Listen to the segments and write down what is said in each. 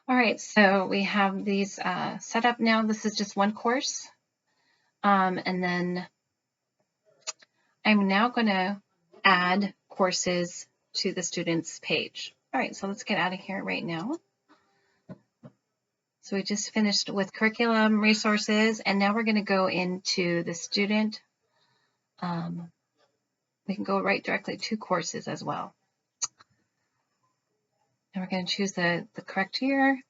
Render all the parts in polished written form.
All right, so we have these set up now. This is just one course. And then I'm now going to add courses to the students page. All right, so let's get out of here right now. So we just finished with curriculum resources, and now we're going to go into the student. We can go right directly to courses as well. And we're going to choose the correct year.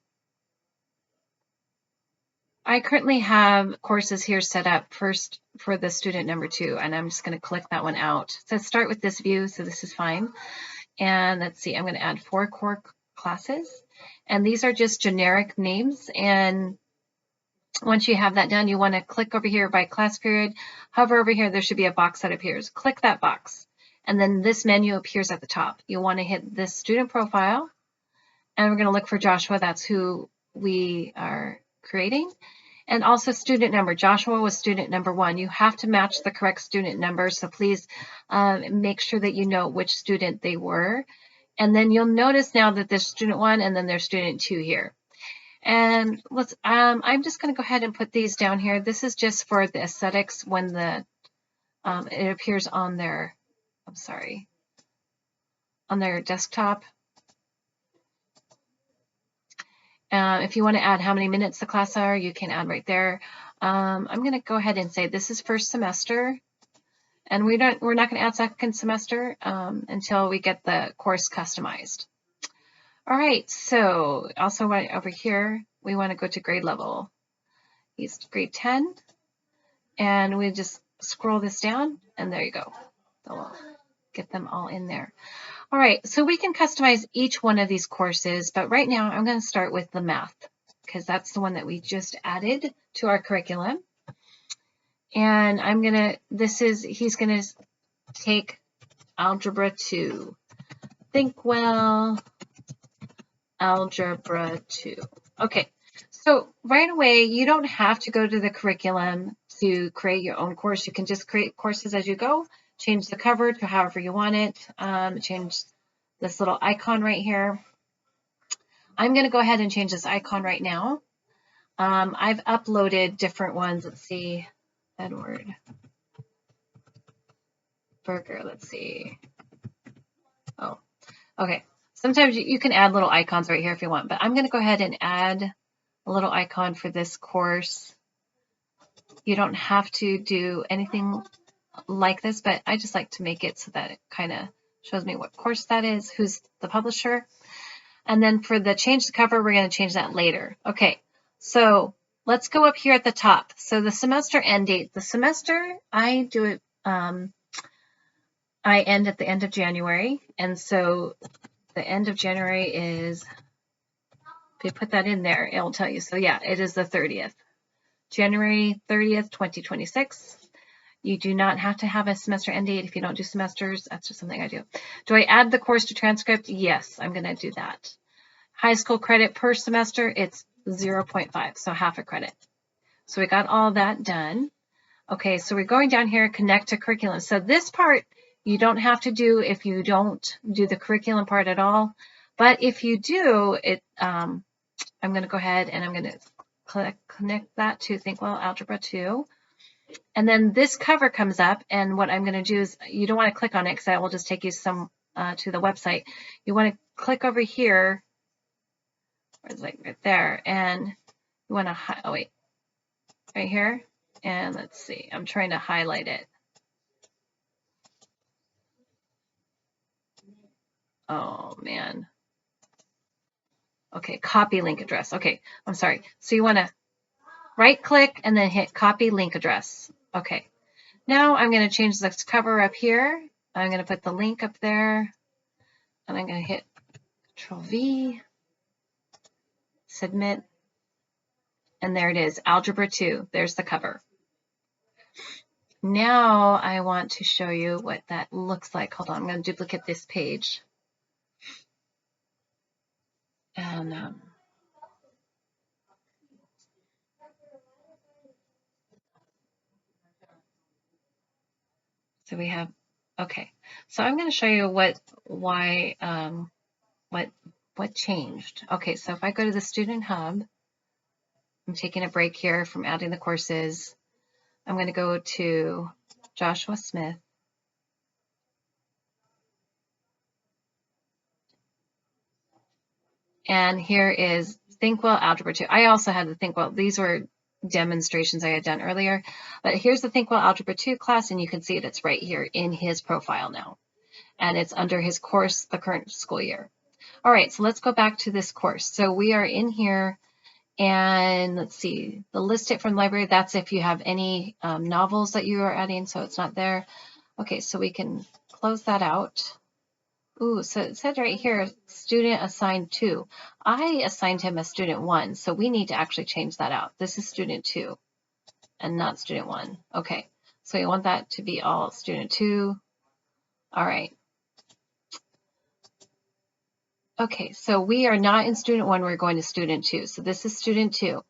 I currently have courses here set up first for the student number 2, and I'm just going to click that one out. So start with this view, so this is fine. And let's see, I'm going to add 4 core classes, and these are just generic names. And once you have that done, you want to click over here by class period, hover over here, there should be a box that appears. Click that box, and then this menu appears at the top. You want to hit this student profile, and we're going to look for Joshua. That's who we are creating. And also student number. Joshua was student number 1. You have to match the correct student number, so please make sure that you know which student they were. And then you'll notice now that there's student 1 and then there's student 2 here. And let's, I'm just going to go ahead and put these down here. This is just for the aesthetics when the it appears on their, on their desktop. If you want to add how many minutes the class are, you can add right there. I'm going to go ahead and say this is first semester, and we're not going to add second semester until we get the course customized. All right, so also right over here, we want to go to grade level. He's grade 10, and we just scroll this down, and there you go. We'll get them all in there. All right, so we can customize each one of these courses, but right now I'm going to start with the math because that's the one that we just added to our curriculum. And I'm going to, he's going to take Algebra 2. Think well, Algebra 2. Okay, so right away, you don't have to go to the curriculum to create your own course. You can just create courses as you go. Change the cover to however you want it. Change this little icon right here. I'm going to go ahead and change this icon right now. I've uploaded different ones. Let's see. Edward Burger. Let's see. Oh, okay. Sometimes you can add little icons right here if you want, but I'm going to go ahead and add a little icon for this course. You don't have to do anything like this, but I just like to make it so that it kind of shows me what course that is, who's the publisher. And then for the change the cover, we're going to change that later. Okay, so let's go up here at the top. So the semester end date. The semester, I do it, I end at the end of January. And so the end of January is, if you put that in there, it'll tell you. So yeah, it is the 30th. January 30th, 2026. You do not have to have a semester end date if you don't do semesters. That's just something I do. Do I add the course to transcript? Yes, I'm going to do that. High school credit per semester, it's 0.5, so half a credit. So we got all that done. Okay, so we're going down here, connect to curriculum. So this part you don't have to do if you don't do the curriculum part at all. But if you do, I'm going to go ahead and I'm going to connect that to Think Well Algebra 2. And then this cover comes up, and what I'm going to do is, you don't want to click on it because I will just take you to the website. You want to click over here, or it's like right there, and you want to, oh wait, right here, and let's see, I'm trying to highlight it. Oh man. Okay, copy link address. Okay, I'm sorry. So you want to right click and then hit copy link address. Okay, now I'm going to change this cover up here. I'm going to put the link up there, and I'm going to hit Control V, submit, and there it is, Algebra 2. There's the cover. Now I want to show you what that looks like. Hold on, I'm going to duplicate this page. And so we have, okay. So I'm going to show you what what changed? Okay, so if I go to the Student Hub, I'm taking a break here from adding the courses. I'm going to go to Joshua Smith. And here is Think Well Algebra 2. I also had the Think Well. These were demonstrations I had done earlier. But here's the Think Well Algebra 2 class, and you can see it. It's right here in his profile now. And it's under his course, the current school year. All right, so let's go back to this course. So we are in here, and let's see, the list it from the library. That's if you have any novels that you are adding, so it's not there. Okay, so we can close that out. Ooh, so it said right here, student assigned 2. I assigned him a student 1, so we need to actually change that out. This is student 2 and not student 1. Okay, so you want that to be all student 2. All right. Okay, so we are not in student 1, we're going to student 2. So this is student 2.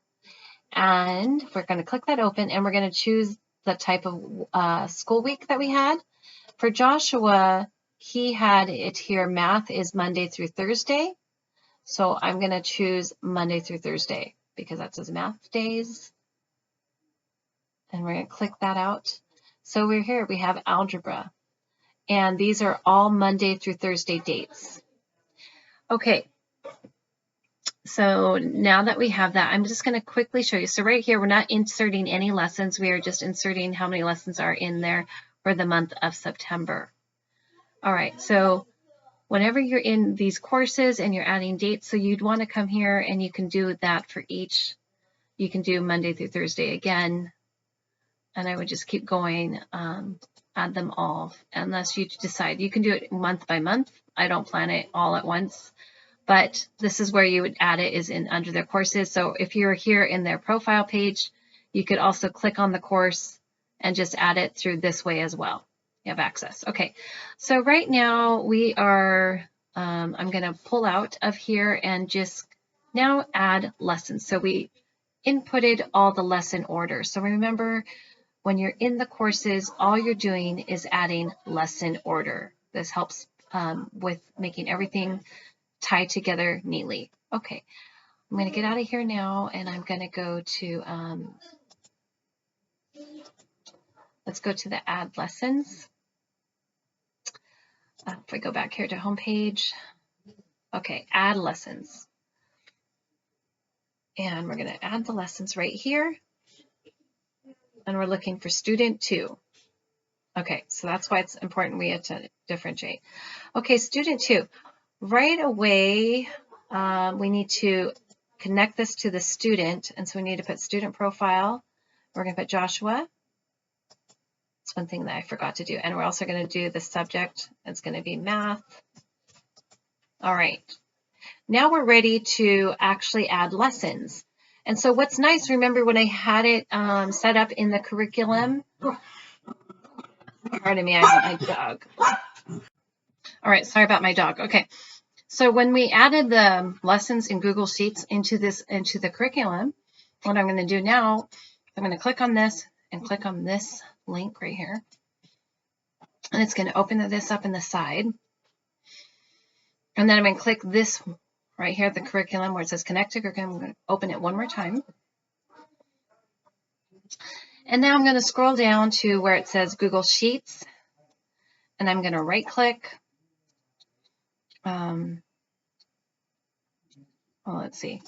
And we're going to click that open, and we're going to choose the type of school week that we had. For Joshua, he had it here, math is Monday through Thursday. So I'm going to choose Monday through Thursday because that's his math days. And we're going to click that out. So we're here, we have algebra. And these are all Monday through Thursday dates. Okay. So now that we have that, I'm just going to quickly show you. So right here, we're not inserting any lessons. We are just inserting how many lessons are in there for the month of September. All right. So whenever you're in these courses and you're adding dates, so you'd want to come here and you can do that for each. You can do Monday through Thursday again. And I would just keep going, add them all, unless you decide. You can do it month by month. I don't plan it all at once. But this is where you would add it, is in under their courses. So if you're here in their profile page, you could also click on the course and just add it through this way as well. You have access. Okay, so right now we are, I'm going to pull out of here and just now add lessons. So we inputted all the lesson order. So remember, when you're in the courses, all you're doing is adding lesson order. This helps with making everything tie together neatly. Okay, I'm going to get out of here now, and I'm going to go to, let's go to the add lessons. If I go back here to home page, okay, add lessons. And we're going to add the lessons right here. And we're looking for student 2. Okay, so that's why it's important we have to differentiate. Okay, student 2. Right away, we need to connect this to the student, and so we need to put student profile. We're going to put Joshua. That's one thing that I forgot to do. And we're also going to do the subject. It's going to be math. All right. Now we're ready to actually add lessons. And so what's nice, remember when I had it set up in the curriculum? Pardon me, I have my dog. All right, sorry about my dog. Okay. So when we added the lessons in Google Sheets into the curriculum, what I'm going to do now, I'm going to click on this and click on this link right here. And it's going to open this up in the side. And then I'm going to click this right here at the curriculum where it says connect to curriculum. I'm going to open it one more time. And now I'm going to scroll down to where it says Google Sheets. And I'm going to right click. Well, let's see.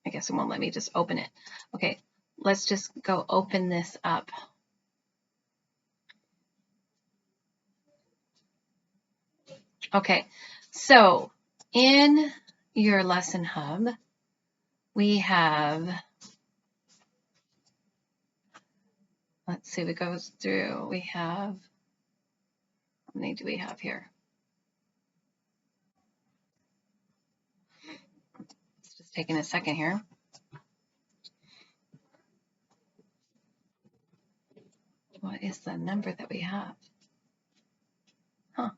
I guess it won't let me just open it. Okay, let's just go open this up. Okay, so in your lesson hub, we have, let's see, it goes through, we have, how many do we have here? It's just taking a second here. What is the number that we have? Huh.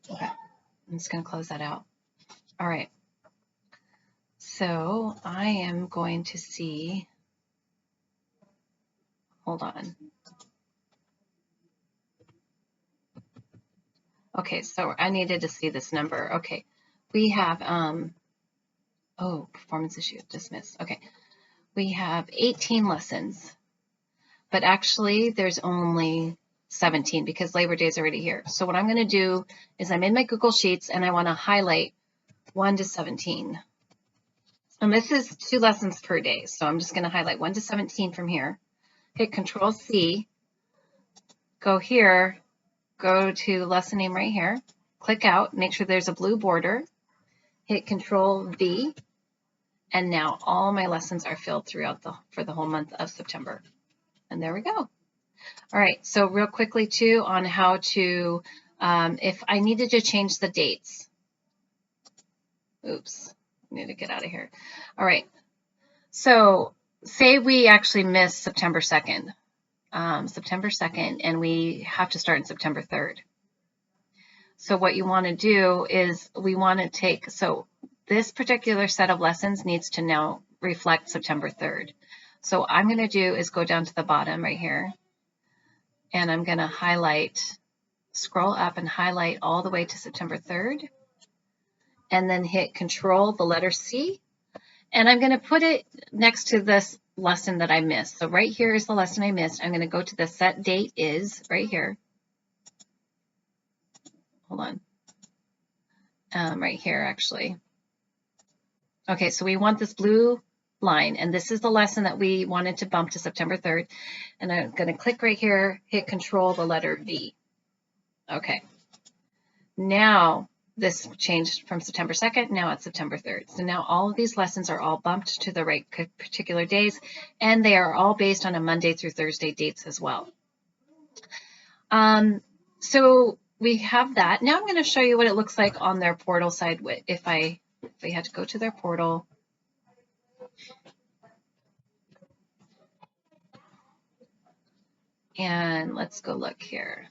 Okay, I'm just going to close that out. All right. So I am going to see, hold on. Okay, so I needed to see this number. Okay, we have, oh, performance issue, dismissed. Okay, we have 18 lessons, but actually there's only 17 because Labor Day is already here. So what I'm going to do is I'm in my Google Sheets and I want to highlight 1 to 17. And this is 2 lessons per day. So I'm just going to highlight 1 to 17 from here. Hit Control C, go here, go to lesson name right here, click out, make sure there's a blue border, hit Control V, and now all my lessons are filled throughout for the whole month of September. And there we go. All right, so real quickly too on how to, if I needed to change the dates. Oops, I need to get out of here. All right, so say we actually miss September 2nd. September 2nd, and we have to start on September 3rd. So what you want to do is we want to take, so this particular set of lessons needs to now reflect September 3rd. So what I'm going to do is go down to the bottom right here, and I'm going to highlight, scroll up and highlight all the way to September 3rd, and then hit Control, the letter C, and I'm going to put it next to this lesson that I missed. So right here is the lesson I missed. I'm going to go to the set date is right here. Hold on. Right here, actually. Okay, so we want this blue line, and this is the lesson that we wanted to bump to September 3rd. And I'm going to click right here, hit Control, the letter V. Okay. Now, this changed from September 2nd, now it's September 3rd. So now all of these lessons are all bumped to the right particular days, and they are all based on a Monday through Thursday dates as well. So we have that. Now I'm going to show you what it looks like on their portal side if I had to go to their portal. And let's go look here.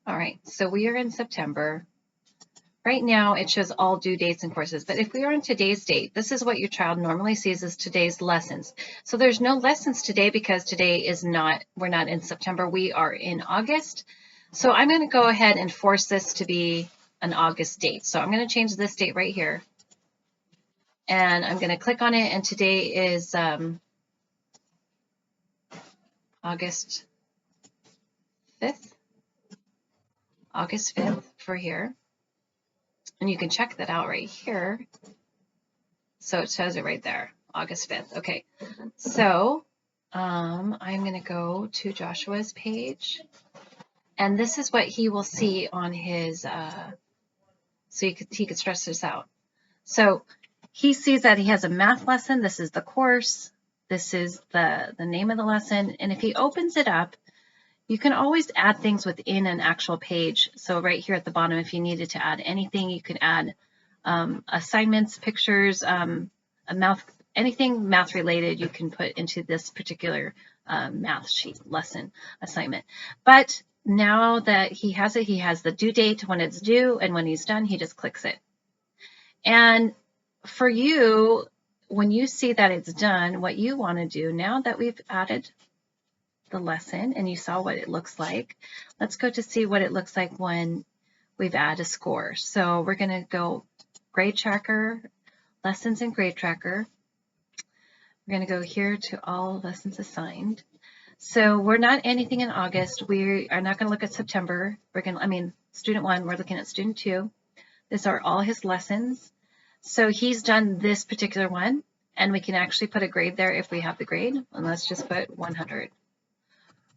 All right, so we are in September. Right now, it shows all due dates and courses, but if we are on today's date, this is what your child normally sees as today's lessons. So there's no lessons today because today is not, we're not in September, we are in August. So I'm going to go ahead and force this to be an August date. So I'm going to change this date right here. And I'm going to click on it, and today is August 5th. August 5th for here. And you can check that out right here. So it shows it right there, August 5th. Okay, so I'm going to go to Joshua's page. And this is what he will see on his, so he could stress this out. So he sees that he has a math lesson. This is the course. This is the name of the lesson. And if he opens it up, you can always add things within an actual page. So right here at the bottom, if you needed to add anything, you can add assignments, pictures, anything math related you can put into this particular math sheet lesson assignment. But now that he has it, he has the due date when it's due, and when he's done, he just clicks it. And for you, when you see that it's done, what you want to do now that we've added the lesson and you saw what it looks like, let's go to see what it looks like when we've added a score. So we're going to go grade tracker, lessons in grade tracker. We're going to go here to all lessons assigned. So we're not anything in August. We are not going to look at September. We're going to, student 1, we're looking at student 2. These are all his lessons. So he's done this particular one, and we can actually put a grade there if we have the grade. And let's just put 100.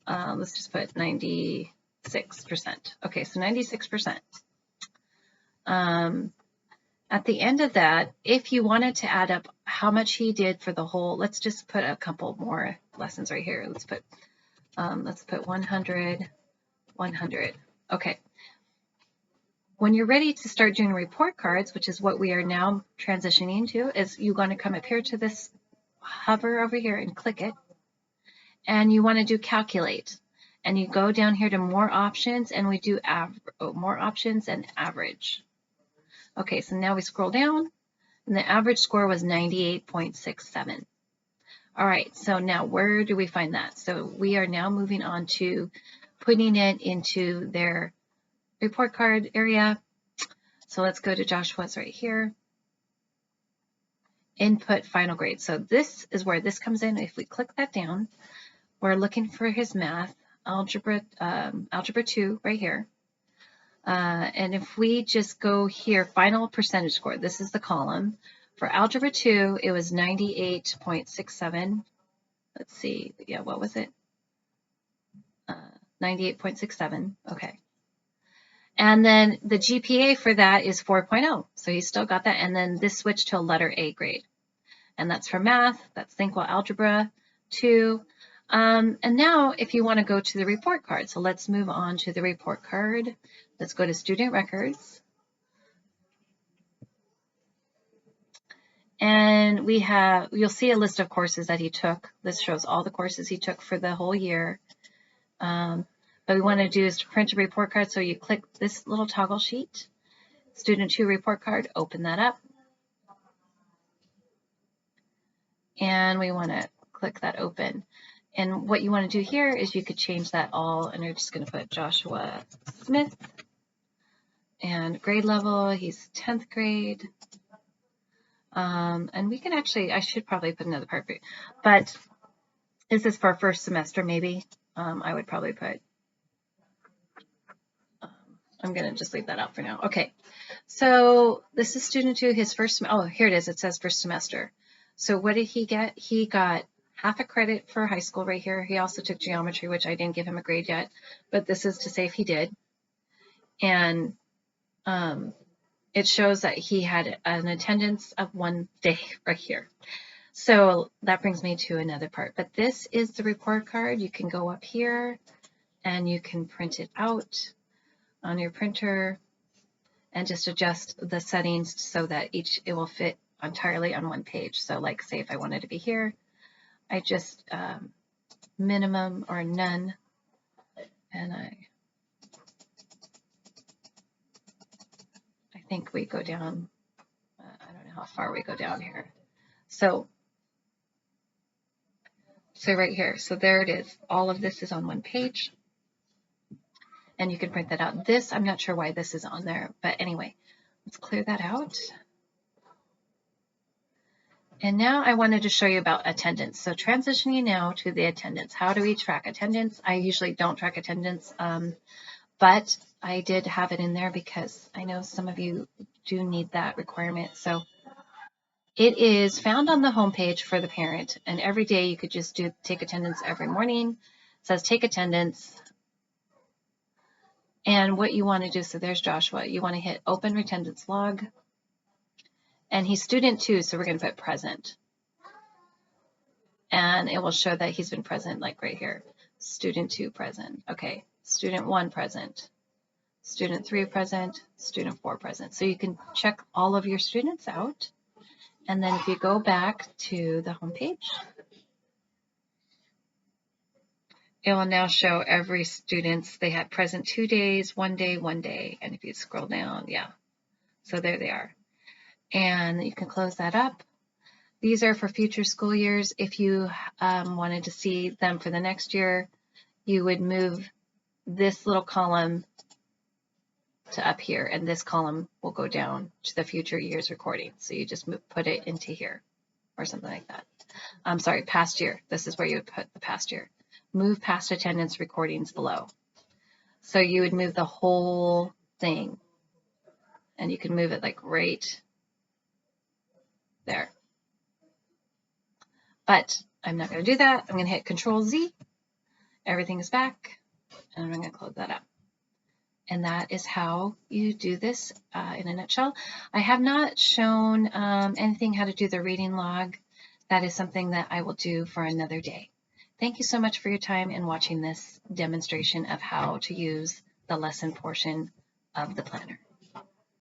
Let's just put 96%. Okay, so 96%. At the end of that, if you wanted to add up how much he did for the whole, let's just put a couple more lessons right here. Let's put 100, 100. Okay. When you're ready to start doing report cards, which is what we are now transitioning to, is you're going to come up here to this, hover over here and click it. And you want to do calculate, and you go down here to more options, and we do more options and average. Okay, so now we scroll down, and the average score was 98.67. All right, so now where do we find that? So we are now moving on to putting it into their report card area. So let's go to Joshua's right here. Input final grade. So this is where this comes in. If we click that down, we're looking for his math, algebra 2 right here. And if we just go here, final percentage score, this is the column. For algebra 2, it was 98.67. Let's see, yeah, what was it? 98.67, okay. And then the GPA for that is 4.0, so he still got that. And then this switched to a letter A grade. And that's for math, that's Think Well Algebra 2. And now if you want to go to the report card, so let's move on to the report card. Let's go to Student Records. And you'll see a list of courses that he took. This shows all the courses he took for the whole year. What we want to do is to print a report card. So you click this little toggle sheet, Student 2 report card, open that up. And we want to click that open. And what you want to do here is you could change that all, and you're just going to put Joshua Smith. And grade level, he's 10th grade. And we can actually, I should probably put another part, but this is for first semester maybe. I would probably put, I'm going to just leave that out for now. Okay, so this is student 2, his first, oh, here it is, it says first semester. So what did he get? He got half a credit for high school right here. He also took geometry, which I didn't give him a grade yet, but this is to say if he did. And it shows that he had an attendance of 1 day right here. So that brings me to another part, but this is the report card. You can go up here and you can print it out on your printer and just adjust the settings so that it will fit entirely on one page. So like say if I wanted to be here, I just minimum or none, and I think we go down, I don't know how far we go down here. So right here, so there it is. All of this is on one page. And you can print that out. This, I'm not sure why this is on there, but anyway, let's clear that out. And now I wanted to show you about attendance. So transitioning now to the attendance. How do we track attendance? I usually don't track attendance, but I did have it in there because I know some of you do need that requirement. So it is found on the homepage for the parent, and every day you could just take attendance every morning. It says take attendance. And what you want to do, so there's Joshua, you want to hit open attendance log. And he's student 2, so we're going to put present. And it will show that he's been present, like right here. Student 2 present. Okay, student 1 present. Student 3 present. Student 4 present. So you can check all of your students out. And then if you go back to the home page, it will now show every student's, they had present 2 days, 1 day, 1 day. And if you scroll down, yeah. So there they are. And you can close that up. These are for future school years. If you wanted to see them for the next year, you would move this little column to up here, and this column will go down to the future year's recording. So you just put it into here or something like that. I'm sorry, past year. This is where you would put the past year. Move past attendance recordings below. So you would move the whole thing, and you can move it like right there. But I'm not going to do that. I'm going to hit Control Z. Everything is back, and I'm going to close that up. And that is how you do this in a nutshell. I have not shown anything how to do the reading log. That is something that I will do for another day. Thank you so much for your time in watching this demonstration of how to use the lesson portion of the planner.